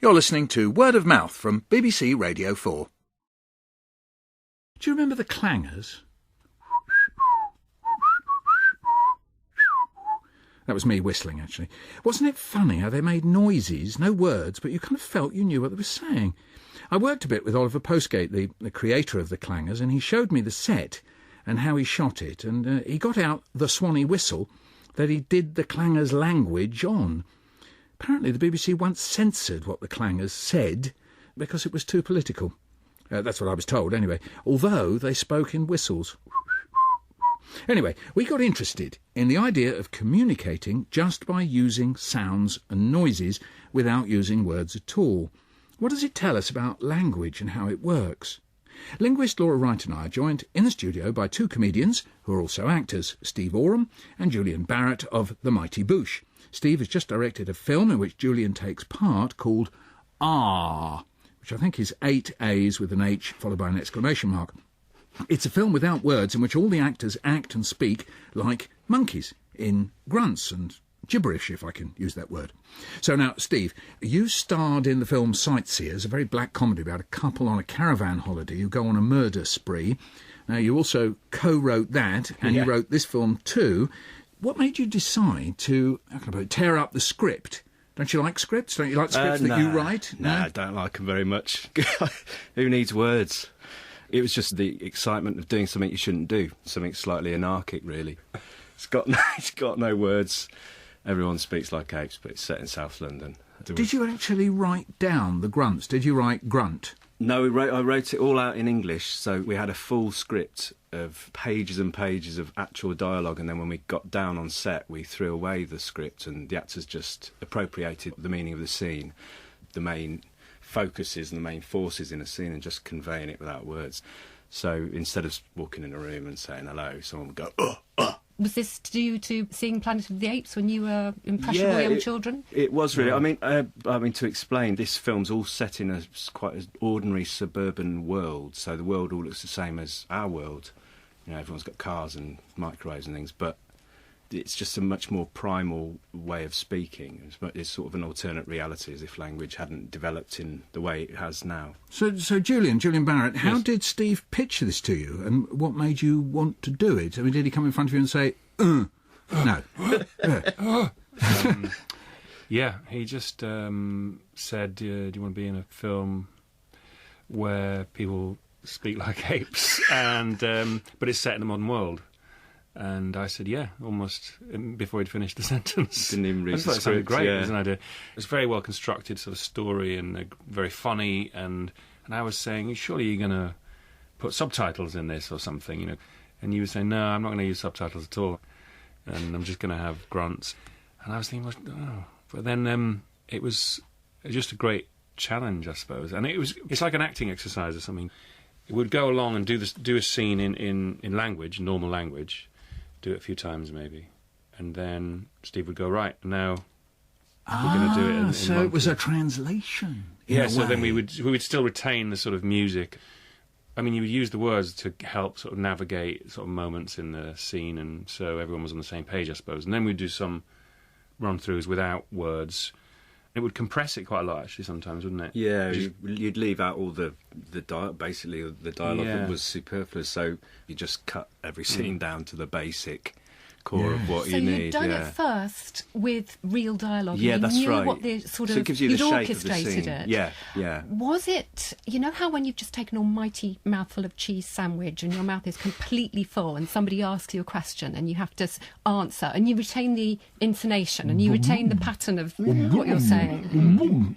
You're listening to Word of Mouth from BBC Radio 4. Do you remember the clangers? That was me whistling, actually. Wasn't it funny how they made noises, no words, but you kind of felt you knew what they were saying? I worked a bit with Oliver Postgate, the creator of the clangers, and he showed me the set and how he shot it, and he got out the Swanee whistle that he did the clangers' language on. Apparently the BBC once censored what the clangers said because it was too political. That's what I was told, anyway, although they spoke in whistles. Anyway, we got interested in the idea of communicating just by using sounds and noises without using words at all. What does it tell us about language and how it works? Linguist Laura Wright and I are joined in the studio by two comedians who are also actors, Steve Oram and Julian Barratt of The Mighty Boosh. Steve has just directed a film in which Julian takes part called Ah, which I think is 8 A's with an H followed by an exclamation mark. It's a film without words in which all the actors act and speak like monkeys, in grunts and gibberish, if I can use that word. So now, Steve, you starred in the film Sightseers, a very black comedy about a couple on a caravan holiday who go on a murder spree. Now, you also co-wrote that, and you wrote this film too. What made you decide to, how can I put it, tear up the script? Don't you like scripts? Don't you like scripts that you write? No, I don't like them very much. Who needs words? It was just the excitement of doing something you shouldn't do, something slightly anarchic, really. It's got no words. Everyone speaks like apes, but it's set in South London. Did you actually write down the grunts? Did you write grunt? No, I wrote it all out in English, so we had a full script of pages and pages of actual dialogue, and then when we got down on set, we threw away the script, and the actors just appropriated the meaning of the scene, the main focuses and the main forces in a scene, and just conveying it without words. So instead of walking in a room and saying hello, someone would go, Was this due to seeing Planet of the Apes when you were impressionable young children? It was really. I mean, to explain, this film's all set in quite an ordinary suburban world, so the world all looks the same as our world. You know, everyone's got cars and microwaves and things, but it's just a much more primal way of speaking. It's sort of an alternate reality, as if language hadn't developed in the way it has now. So Julian Barratt, how did Steve pitch this to you, and what made you want to do it? I mean, did he come in front of you and say, no? Yeah, he just said, do you want to be in a film where people speak like apes, and but it's set in the modern world? And I said, yeah, almost before he'd finished the sentence. Didn't even read the script. It sounded great as an idea. It was a very well constructed sort of story and very funny. And I was saying, surely you're going to put subtitles in this or something, you know? And you were saying, no, I'm not going to use subtitles at all, and I'm just going to have grunts. And I was thinking, oh. But then it was just a great challenge, I suppose. And it's like an acting exercise or something. It would go along and do a scene in language, normal language. Do it a few times maybe, and then Steve would go, right, now we're going to do it in so it was a translation. So then we would still retain the sort of music. I mean, you would use the words to help sort of navigate sort of moments in the scene, and so everyone was on the same page, I suppose. And then we'd do some run-throughs without words. It would compress it quite a lot, actually, sometimes, wouldn't it? Yeah, you'd leave out all the dialogue that was superfluous, so you just cut every scene down to the basic core of what you need. So you'd done it first with real dialogue. Yeah, that's you knew right. What the sort so of, it gives you the shape of the scene. It. Yeah. Was it, you know how when you've just taken a mighty mouthful of cheese sandwich and your mouth is completely full and somebody asks you a question and you have to answer and you retain the intonation and you retain the pattern of what you're saying?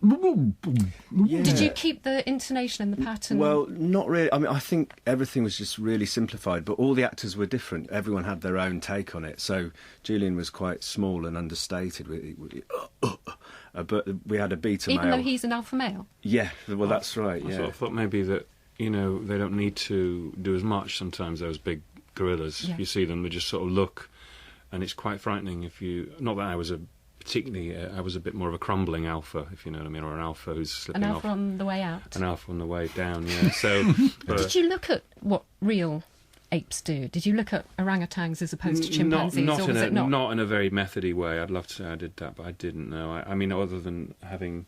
Yeah. Did you keep the intonation and the pattern? Well, not really. I mean, I think everything was just really simplified, but all the actors were different. Everyone had their own take on it. So Julian was quite small and understated, but we had a beta male. Even though he's an alpha male? Yeah, well, that's right, I yeah. sort of thought maybe that, you know, they don't need to do as much sometimes, those big gorillas. Yeah. You see them, they just sort of look, and it's quite frightening if you... Not that I was I was a bit more of a crumbling alpha, if you know what I mean, or an alpha who's slipping off. An alpha on the way out? An alpha on the way down, yeah. So, Did you look at what real apes do? Did you look at orangutans as opposed to chimpanzees, or was it not? Not in a very methody way. I'd love to say I did that, but I didn't know. I mean, other than having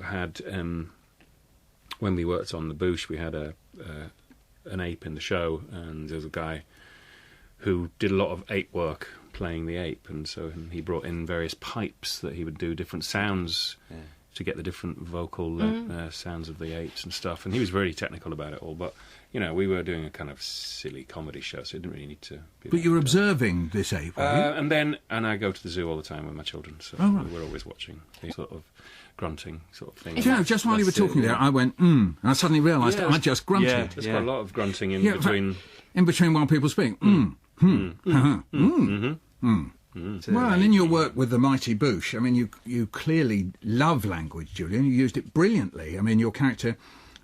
had, when we worked on the Boosh, we had an ape in the show, and there was a guy who did a lot of ape work playing the ape, and so he brought in various pipes that he would do different sounds to get the different vocal sounds of the apes and stuff, and he was very technical about it all, but we were doing a kind of silly comedy show, so it didn't really need to be. But you were observing this ape, were you? And I go to the zoo all the time with my children, so we're always watching these sort of grunting sort of thing. Just while you were talking there, I went, and I suddenly realised I just grunted. Yeah, there's quite a lot of grunting in between. In between while people speak. Well, and in your work with the Mighty Boosh, I mean, you clearly love language, Julian. You used it brilliantly. I mean, your character,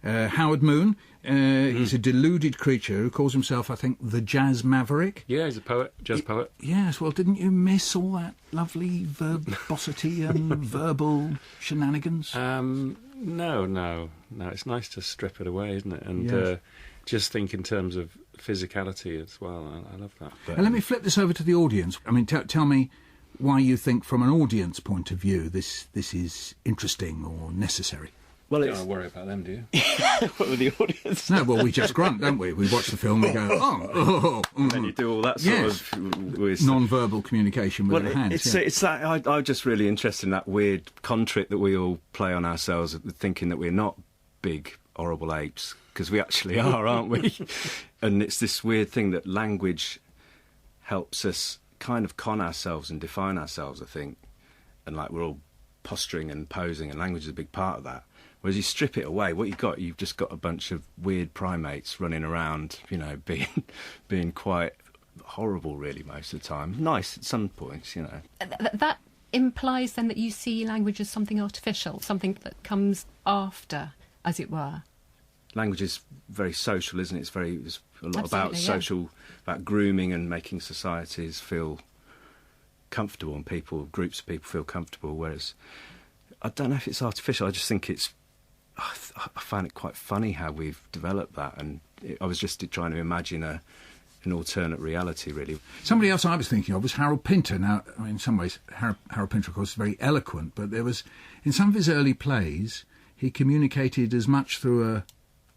Howard Moon, he's a deluded creature who calls himself, I think, the Jazz Maverick. Yeah, he's a poet, jazz poet. Yes, well, didn't you miss all that lovely verbosity and verbal shenanigans? No. It's nice to strip it away, isn't it? And just think in terms of physicality as well. I love that. And let me flip this over to the audience. I mean, tell me why you think, from an audience point of view, this is interesting or necessary. Well, you don't worry about them, do you? What with the audience? No, well, we just grunt, don't we? We watch the film and go, and then you do all that sort of non-verbal communication with the hands. It's that I'm just really interested in that weird contrick that we all play on ourselves, thinking that we're not big, horrible apes, because we actually are, aren't we? And it's this weird thing that language helps us kind of con ourselves and define ourselves, I think. And we're all posturing and posing, and language is a big part of that. Whereas you strip it away, you've just got a bunch of weird primates running around, being quite horrible, really, most of the time. Nice at some points, That implies then that you see language as something artificial, something that comes after, as it were. Language is very social, isn't it? It's a lot about social, about grooming and making societies feel comfortable, and groups of people feel comfortable. Whereas I don't know if it's artificial. I just think I find it quite funny how we've developed that, and I was just trying to imagine an alternate reality, really. Somebody else I was thinking of was Harold Pinter. Now, I mean, in some ways, Harold Pinter, of course, is very eloquent, but there was, in some of his early plays, he communicated as much through a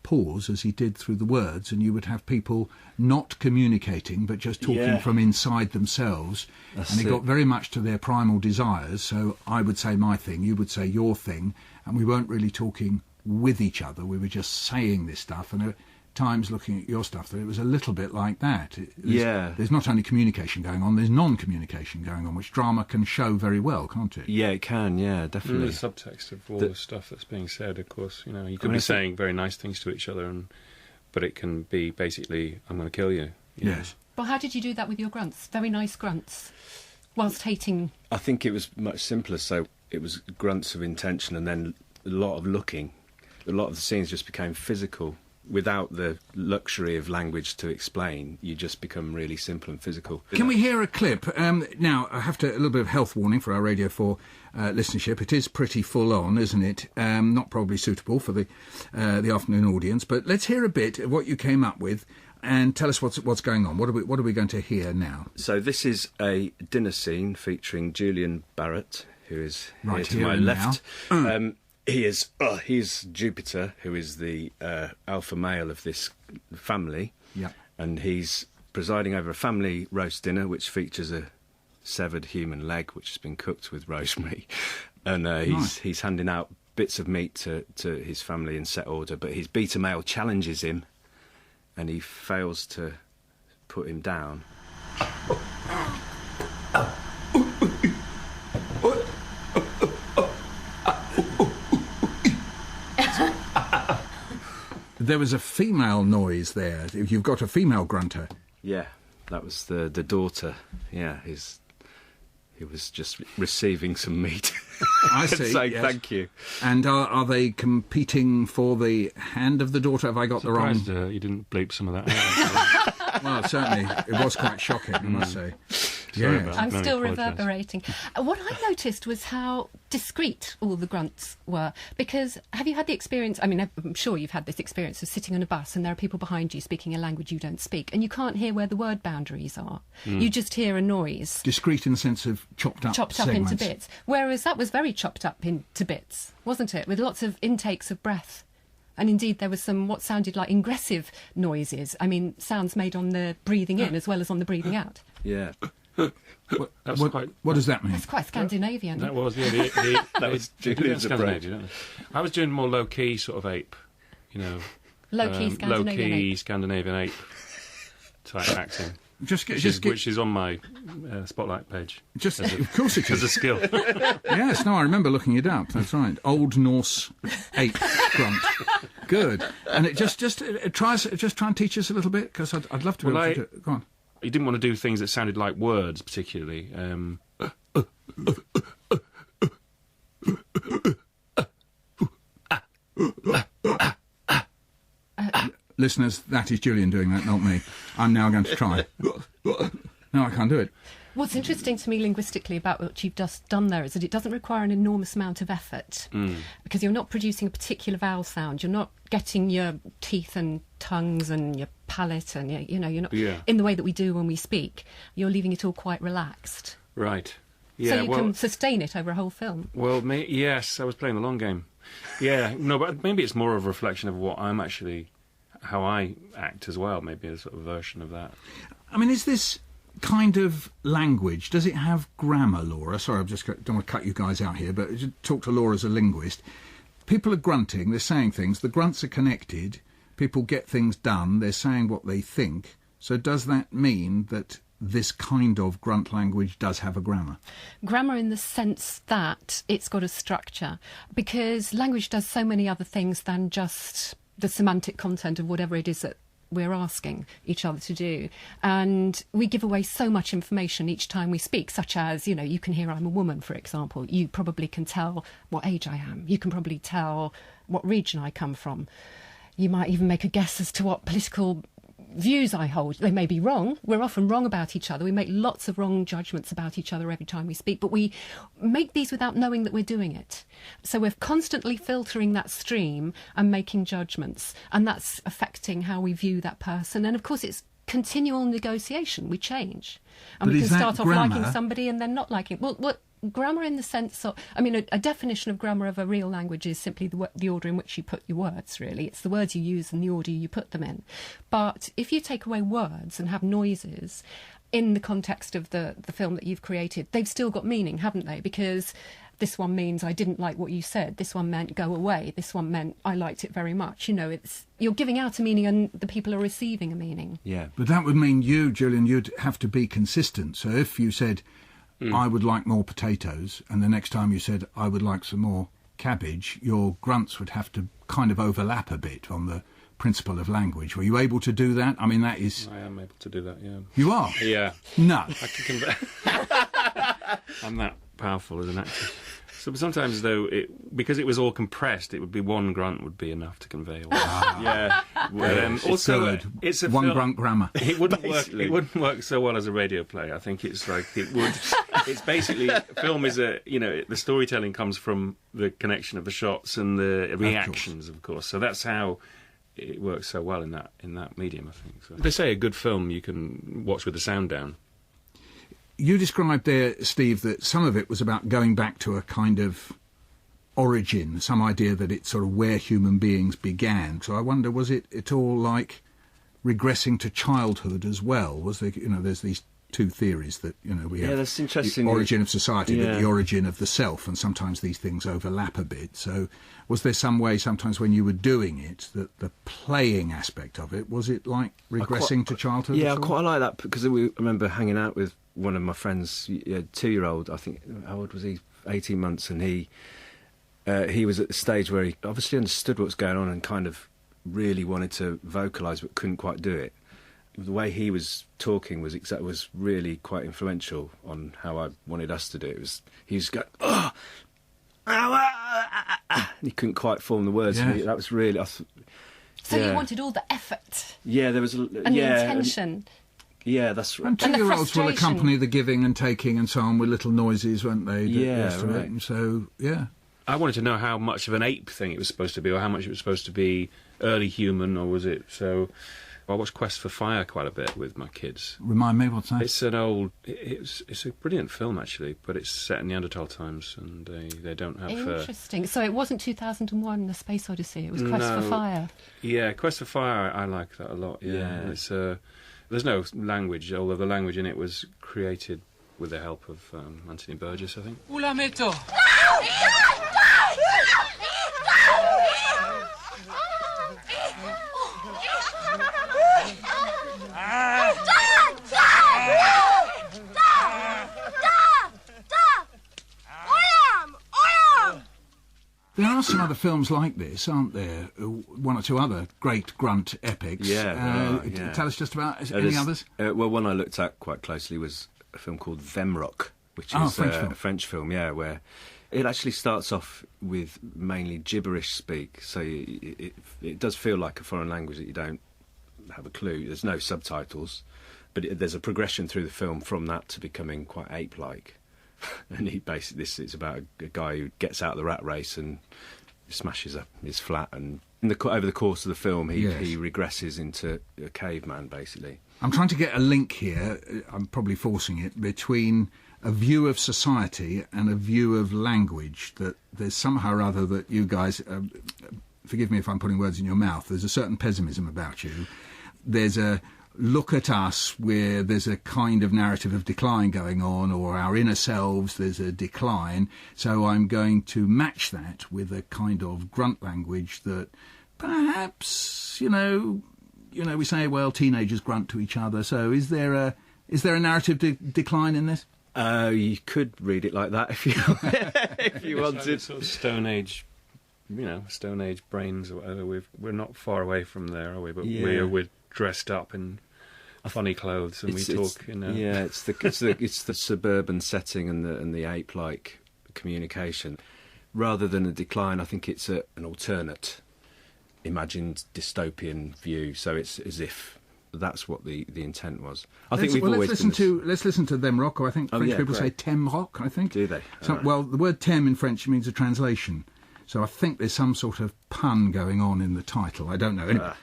pause as he did through the words, and you would have people not communicating but just talking from inside themselves. It got very much to their primal desires. So I would say my thing, you would say your thing, and we weren't really talking with each other. We were just saying this stuff, and at times looking at your stuff, that it was a little bit like that. There's not only communication going on, there's non-communication going on, which drama can show very well, can't it? Yeah, it can, definitely. The subtext of all the stuff that's being said, of course, you could be saying very nice things to each other, but it can be basically, I'm going to kill you. Yes. Well, how did you do that with your grunts? Very nice grunts, whilst hating... I think it was much simpler, so it was grunts of intention and then a lot of looking. A lot of the scenes just became physical. Without the luxury of language to explain, you just become really simple and physical. Can we hear a clip? Now, I have to, a little bit of health warning for our Radio 4 listenership. It is pretty full on, isn't it? Not probably suitable for the afternoon audience, but let's hear a bit of what you came up with and tell us what's going on. What are we going to hear now? So this is a dinner scene featuring Julian Barratt, who is right here to my left. He's Jupiter, who is the alpha male of this family. Yeah. And he's presiding over a family roast dinner, which features a severed human leg, which has been cooked with rosemary. And he's handing out bits of meat to his family in set order, but his beta male challenges him, and he fails to put him down. There was a female noise there. You've got a female grunter. Yeah, that was the daughter. Yeah, he was just receiving some meat. I see. Saying thank you. And are they competing for the hand of the daughter? Have I got Surprised, the wrong? You didn't bleep some of that out. Well, certainly it was quite shocking, I must say. Sorry Yes. about I'm that. still I apologise. reverberating. What I noticed was how discreet all the grunts were. Because have you had the experience, I mean, I'm sure you've had this experience of sitting on a bus and there are people behind you speaking a language you don't speak, and you can't hear where the word boundaries are. You just hear a noise. Discrete in the sense of chopped up segments. Into bits. Whereas that was very chopped up into bits, wasn't it? With lots of intakes of breath. And indeed, there was some what sounded like ingressive noises. I mean, sounds made on the breathing in as well as on the breathing out. Yeah. What does that mean? That's quite Scandinavian. That was, That was they do that in Julian's Scandinavia, don't they? I was doing more low-key sort of ape, you know. Low-key Scandinavian Low-key ape. Scandinavian ape type acting. Which is on my Spotlight page. of course it As a is. skill. Yes, no, I remember looking it up. That's right. Old Norse ape grunt. Good. And it just try and teach us a little bit, because I'd love to be Well, able to do it. Go on. You didn't want to do things that sounded like words, particularly. Listeners, that is Julian doing that, not me. I'm now going to try. No, I can't do it. What's interesting to me linguistically about what you've just done there is that it doesn't require an enormous amount of effort because you're not producing a particular vowel sound. You're not getting your teeth and tongues and your palate and, you're not in the way that we do when we speak. You're leaving it all quite relaxed. Right. So Yeah, you can sustain it over a whole film. Well, yes, I was playing the long game. Yeah, no, but maybe it's more of a reflection of what I'm actually... how I act as well, maybe a sort of version of that. I mean, is this kind of language, does it have grammar, Laura? Sorry, don't want to cut you guys out here, but talk to Laura as a linguist. People are grunting, they're saying things, the grunts are connected, people get things done, they're saying what they think. So does that mean that this kind of grunt language does have a grammar? Grammar in the sense that it's got a structure, because language does so many other things than just the semantic content of whatever it is that we're asking each other to do. And we give away so much information each time we speak, such as, you can hear I'm a woman, for example. You probably can tell what age I am. You can probably tell what region I come from. You might even make a guess as to what political views I hold. They may be wrong. We're often wrong about each other. We make lots of wrong judgments about each other every time we speak, but we make these without knowing that we're doing it. So we're constantly filtering that stream and making judgments, and that's affecting how we view that person. And of course, it's continual negotiation. We change. And But we is can that start off grammar? liking somebody and then not liking. Well, grammar in the sense of... I mean, a definition of grammar of a real language is simply the order in which you put your words, really. It's the words you use and the order you put them in. But if you take away words and have noises, in the context of the film that you've created, they've still got meaning, haven't they? Because this one means I didn't like what you said. This one meant go away. This one meant I liked it very much. You're giving out a meaning and the people are receiving a meaning. Yeah. But that would mean you, Julian, you'd have to be consistent. So if you said, I would like more potatoes, and the next time you said, I would like some more cabbage, your grunts would have to kind of overlap a bit on the principle of language. Were you able to do that? I mean, that is... I am able to do that, yeah. You are? Yeah. No. I can convey... I'm that powerful as an actor. So sometimes, though, because it was all compressed, it would be one grunt would be enough to convey all that. Yeah. But, also, good. it's a One film- grunt grammar. It wouldn't work. Basically. It wouldn't work so well as a radio play. I think it's like it would. It's basically film is the storytelling comes from the connection of the shots and the reactions, of course. So that's how it works so well in that medium. I think. So. They say a good film you can watch with the sound down. You described there, Steve, that some of it was about going back to a kind of origin, some idea that it's sort of where human beings began. So I wonder, was it all like regressing to childhood as well? Was there, there's these two theories that, we have that's interesting. the origin of society, but Yeah. the origin of the self, and sometimes these things overlap a bit. So was there some way, sometimes when you were doing it, that the playing aspect of it, was it like regressing to childhood? Yeah, I at all? quite like that because I remember hanging out with one of my friends, a 2-year-old, I think, how old was he? 18 months, and he was at the stage where he obviously understood what was going on and kind of really wanted to vocalise but couldn't quite do it. The way he was talking was really quite influential on how I wanted us to do it. He was going, oh, he couldn't quite form the words. Yeah. That was really... So you wanted all the effort Yeah, there was... and the intention. Yeah, that's right. And And the two-year-olds will frustration. accompany the giving and taking and so on with little noises, won't they? Yeah, The rest of it. right. And so, yeah. I wanted to know how much of an ape thing it was supposed to be, or how much it was supposed to be early human, or was it so... I watched Quest for Fire quite a bit with my kids. Remind me, what's that? It's an old... It's a brilliant film, actually, but it's set in Neanderthal times, and they don't have... Interesting. So it wasn't 2001, The Space Odyssey. It was Quest for No. Fire. Yeah, Quest for Fire, I like that a lot, yeah. Yeah. It's, there's no language, although the language in it was created with the help of Anthony Burgess, I think. Où la metto? There are some other films like this, aren't there? One or two other great grunt epics. Yeah, there are, yeah. Tell us just about any There's- others. Well, one I looked at quite closely was a film called Vemrock, which Oh, is French film. a French film, yeah, where it actually starts off with mainly gibberish speak, so it does feel like a foreign language that you don't have a clue. There's no subtitles, but there's a progression through the film from that to becoming quite ape-like. And he basically, it's about a guy who gets out of the rat race and smashes up his flat, and over the course of the film he regresses into a caveman, basically. I'm trying to get a link here, I'm probably forcing it, between a view of society and a view of language, that there's somehow or other that you guys, forgive me if I'm putting words in your mouth, there's a certain pessimism about you. There's a look at us where there's a kind of narrative of decline going on, or our inner selves, there's a decline. So I'm going to match that with a kind of grunt language that perhaps, we say, well, teenagers grunt to each other. So is there a narrative decline in this? You could read it like that if you if you It's like wanted. sort of Stone Age, Stone Age brains or whatever. We're not far away from there, are we? But Yeah. we're dressed up in funny clothes, and we talk. Yeah, it's the suburban setting and the ape-like communication, rather than a decline. I think it's an alternate, imagined dystopian view. So it's as if that's what the intent was. I think we've always let's been listen to them rock, or I think Oh, French yeah, people say great. tem rock, I think. Do they? So, All right. well, the word tem in French means a translation. So I think there's some sort of pun going on in the title. I don't know. Anyway.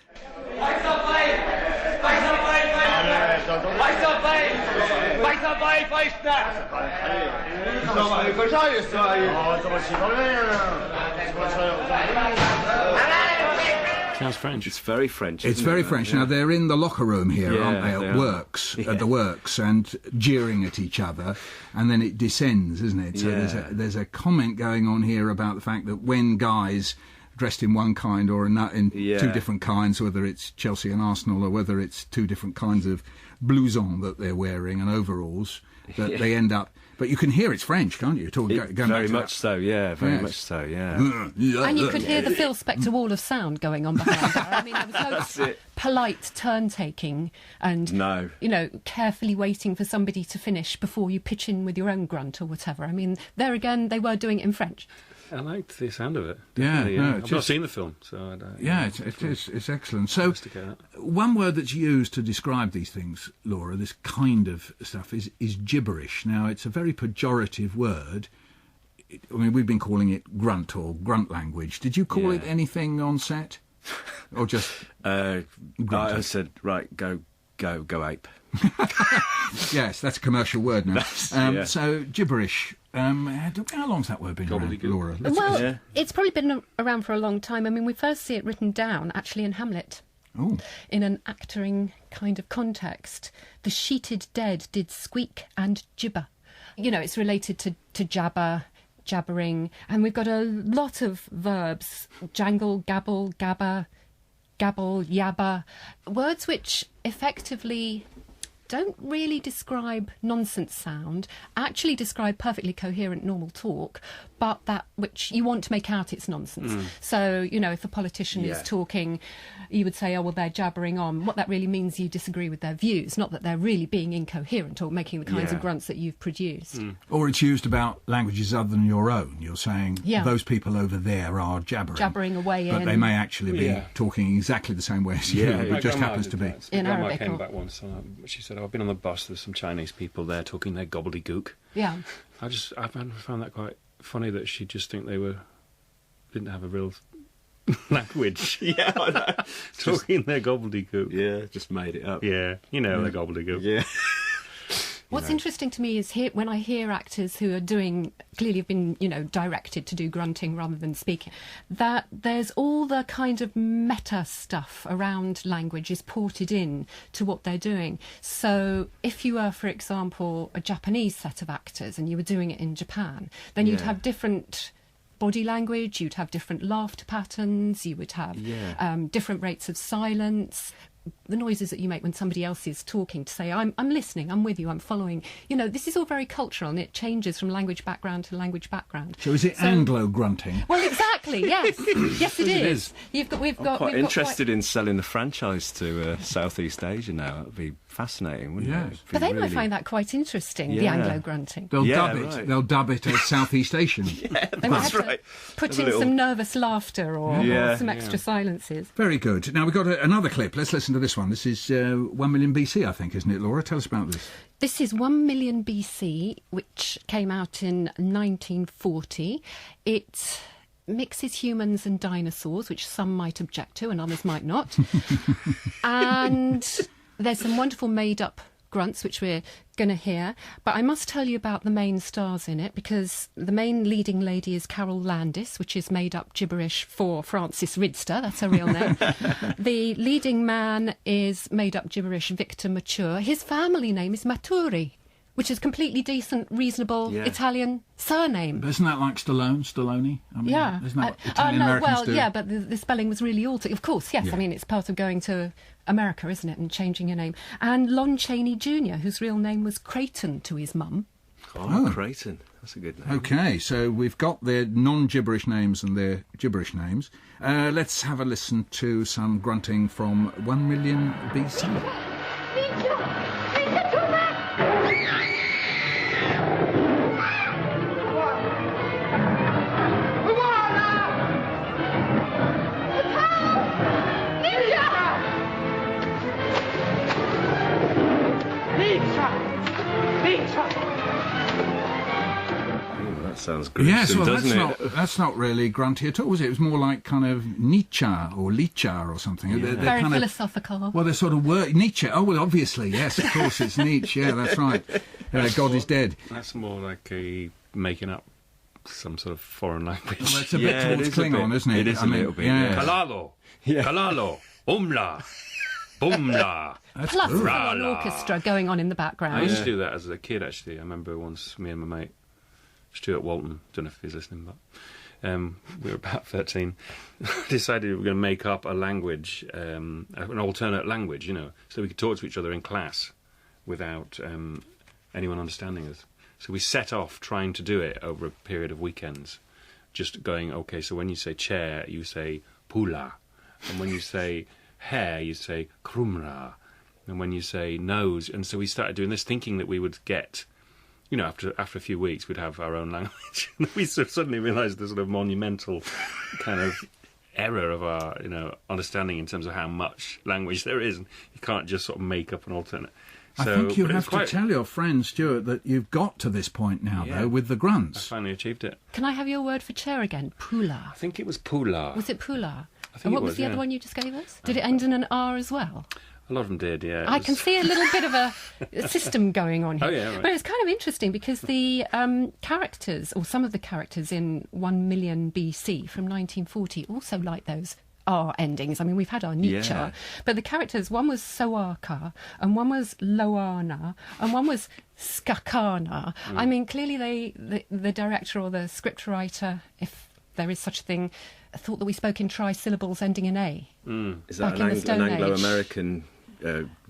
Sounds French. It's very French. It's isn't very it? French. Yeah. Now, they're in the locker room here, Yeah, aren't they, they at are. Works, Yeah. at the Works, and jeering at each other, and then it descends, isn't it? So Yeah. there's a comment going on here about the fact that when guys dressed in one kind or in Yeah. two different kinds, whether it's Chelsea and Arsenal or whether it's two different kinds of blouson that they're wearing and overalls, that they end up... But you can hear it's French, can't you? Going back Very to much that. so, yeah, very Yes. much so, yeah. And you could hear the Phil Spector wall of sound going on behind her. I mean, there was no it. polite turn-taking and, No. carefully waiting for somebody to finish before you pitch in with your own grunt or whatever. I mean, there again, they were doing it in French. I liked the sound of it. Yeah, Definitely, no, I've it's not just- seen the film, so I don't. Yeah, it's excellent. So, Investigate that. one word that's used to describe these things, Laura, this kind of stuff, is gibberish. Now, it's a very pejorative word. I mean, we've been calling it grunt or grunt language. Did you call it Yeah. anything on set? Or just... I Grunted. said, right, go ape. Yes, that's a commercial word now. Yeah. So, gibberish. How long's that word been around, Gobbledygook. Laura? Well, Yeah. it's probably been around for a long time. I mean, we first see it written down, actually, in Hamlet. Oh, In an actoring kind of context. The sheeted dead did squeak and gibber. It's related to jabber, jabbering, and we've got a lot of verbs: jangle, gabble, gabber, gabble, yabber, words which effectively don't really describe nonsense sound, actually describe perfectly coherent normal talk, but that which you want to make out it's nonsense. So, if a politician is Yeah. talking, you would say, oh, well, they're jabbering on. What that really means, you disagree with their views, not that they're really being incoherent or making the kinds of Yeah. grunts that you've produced. or it's used about languages other than your own. You're saying Yeah. those people over there are jabbering. Jabbering away But in... they may actually be Yeah. talking exactly the same way as Yeah. you. My It just grandma happens did to be. that. In My grandma Arabic came or- back once, she said, I've been on the bus. There's some Chinese people there talking their gobbledygook. Yeah. I found that quite funny that she'd just think didn't have a real language. Yeah, I know. Talking their gobbledygook. Yeah, just made it up. Yeah, their gobbledygook. Yeah. What's interesting to me is when I hear actors who are clearly have been, directed to do grunting rather than speaking, that there's all the kind of meta stuff around language is ported in to what they're doing. So if you were, for example, a Japanese set of actors and you were doing it in Japan, then you'd have different body language, you'd have different laughter patterns, you would have different rates of silence. The noises that you make when somebody else is talking to say, I'm listening, I'm with you, I'm following. This is all very cultural and it changes from language background to language background. So is it Anglo-grunting? Well, exactly, yes. Yes, it is. I'm quite interested in selling the franchise to Southeast Asia now. That would be fascinating, wouldn't it? But they might find that quite interesting, the Anglo-grunting. They'll dub it. Right. They'll dub it as Southeast Asian. They might have to put in some nervous laughter or some extra silences. Very good. Now, we've got another clip. Let's listen to this one. This is 1 million BC, I think, isn't it, Laura? Tell us about this. This is 1 million BC, which came out in 1940. It mixes humans and dinosaurs, which some might object to and others might not. And there's some wonderful made-up grunts, which we're going to hear. But I must tell you about the main stars in it, because the main leading lady is Carol Landis, which is made-up gibberish for Francis Ridster. That's her real name. The leading man is made-up gibberish Victor Mature. His family name is Maturi, which is completely decent, reasonable Italian surname. But isn't that like Stallone? I mean, isn't that what Italian-Americans do? Yeah, but the spelling was really altered. Of course, yes. Yeah. I mean, it's part of going to America, isn't it, and changing your name. And Lon Chaney Jr., whose real name was Creighton to his mum. Oh, Creighton. That's a good name. OK, so we've got their non-gibberish names and their gibberish names. Let's have a listen to some grunting from 1 million BC. That sounds gruesome, doesn't it? That's not really grunty at all, was it? It was more like kind of Nietzsche or Licha or something. Yeah. They're very kind philosophical. Well, they're sort of Nietzsche. Oh, well, obviously, yes, of course, it's Nietzsche. Yeah, that's right. God is dead. That's more like making up some sort of foreign language. Well, it's a bit towards Klingon, isn't it? It is a little bit. Yeah. Kalalo, Kalalo, Umla, Bumla. Plus a full-on orchestra going on in the background. I used to do that as a kid, actually. I remember once me and my mate Stuart Walton, don't know if he's listening, but we were about 13, decided we were going to make up a language, an alternate language, so we could talk to each other in class without anyone understanding us. So we set off trying to do it over a period of weekends, just going, OK, so when you say chair, you say pula, and when you say hair, you say krumra, and when you say nose, and so we started doing this thinking that we would get... after a few weeks, we'd have our own language. We suddenly realised the sort of monumental kind of error of our, understanding in terms of how much language there is. You can't just sort of make up an alternate. I think you have to tell your friend, Stuart, that you've got to this point now, though, with the grunts. I finally achieved it. Can I have your word for chair again? Pula. I think it was pula. Was it pula? I think and what it was the yeah. other one you just gave us? Did it end in an R as well? A lot of them did, yeah. I can see a little bit of a system going on here. Oh, yeah, right. But it's kind of interesting because the characters, or some of the characters in 1 million BC from 1940, also like those R endings. I mean, we've had our Nietzsche, but the characters, one was Soaka, and one was Loana, and one was Skakana. I mean, clearly the director or the scriptwriter, if there is such a thing, thought that we spoke in trisyllables ending in A. Is that an Anglo-American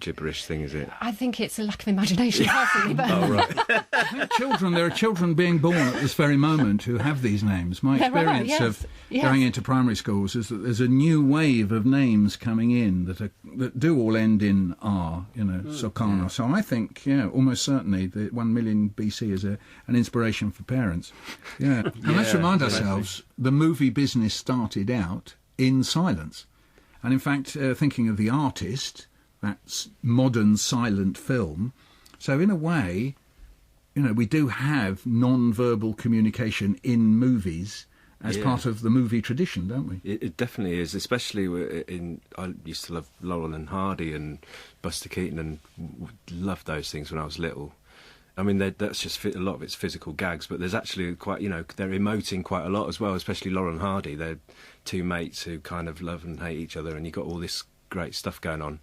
gibberish thing, is it? I think it's a lack of imagination, personally. But Oh, right. I think there are children being born at this very moment who have these names. My experience of going into primary schools is that there's a new wave of names coming in that do all end in R, Sokana. So I think, almost certainly that 1 million BC is an inspiration for parents. Yeah. And let's remind ourselves, the movie business started out in silence. And in fact, thinking of The Artist, modern silent film. So in a way, we do have non-verbal communication in movies as part of the movie tradition, don't we? It definitely is, especially I used to love Laurel and Hardy and Buster Keaton and loved those things when I was little. I mean, that's just a lot of it's physical gags, but there's actually quite, they're emoting quite a lot as well, especially Laurel and Hardy. They're two mates who kind of love and hate each other, and you've got all this great stuff going on.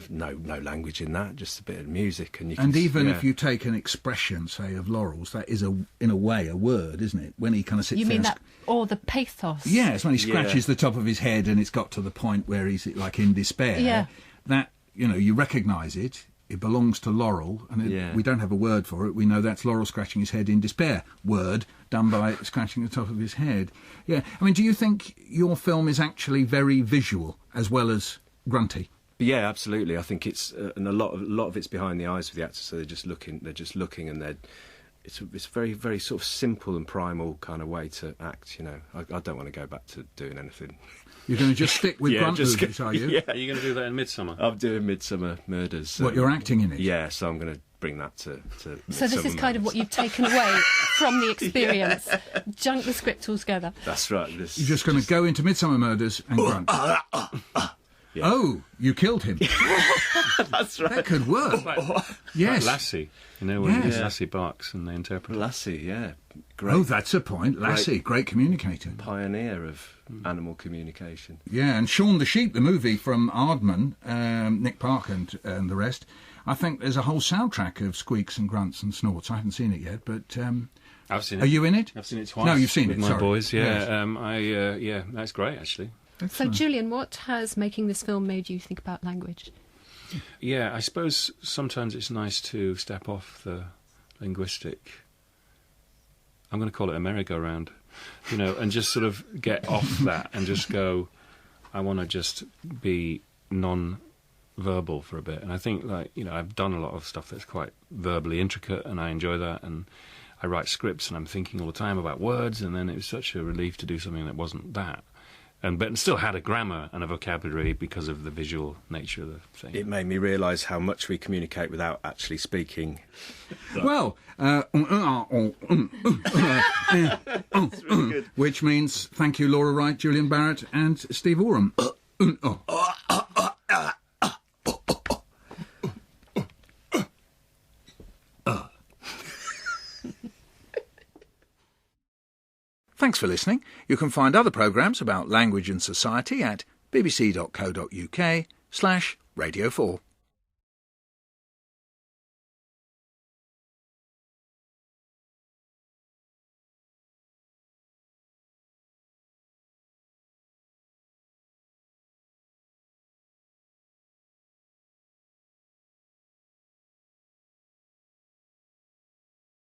No language in that, just a bit of music. And if you take an expression, say, of Laurel's, that is, in a way, a word, isn't it? When he kind of sits there... You mean that, or the pathos? Yes, when he scratches the top of his head and it's got to the point where he's, like, in despair. Yeah. That, you recognise it. It belongs to Laurel, and we don't have a word for it. We know that's Laurel scratching his head in despair. Word done by scratching the top of his head. Yeah. I mean, do you think your film is actually very visual as well as grunty? Yeah, absolutely. I think it's and a lot of it's behind the eyes of the actors. So they're just looking, and it's a very, very sort of simple and primal kind of way to act. I don't want to go back to doing anything. You're going to just stick with grunt movies, are you? Yeah. Are you going to do that in Midsummer? I'm doing Midsummer Murders. So, what, you're acting in it? Yeah, so I'm going to bring that to So this is kind of what you've taken away from the experience. Junk the script altogether. That's right. You're just going to go into Midsummer Murders and grunt. Yeah. Oh, you killed him. That's right. That could work. Yes. Like Lassie, when Lassie barks and they interpret it. Lassie, yeah. Great. Oh, that's a point. Lassie, great communicator. Pioneer of animal communication. Yeah, and Shaun the Sheep, the movie from Aardman, Nick Park and the rest, I think there's a whole soundtrack of squeaks and grunts and snorts. I haven't seen it yet, but... I've seen it. Are you in it? I've seen it twice. No, you've seen with it, my sorry. boys, yeah. Yes. That's great, actually. So, Julian, what has making this film made you think about language? Yeah, I suppose sometimes it's nice to step off the linguistic... I'm going to call it a merry-go-round, and just sort of get off that and just go, I want to just be non-verbal for a bit. And I think, I've done a lot of stuff that's quite verbally intricate, and I enjoy that, and I write scripts, and I'm thinking all the time about words, and then it was such a relief to do something that wasn't that. But still had a grammar and a vocabulary because of the visual nature of the thing. It made me realise how much we communicate without actually speaking. Well, which means thank you, Laura Wright, Julian Barratt and Steve Oram. Thanks for listening. You can find other programmes about language and society at bbc.co.uk/Radio 4.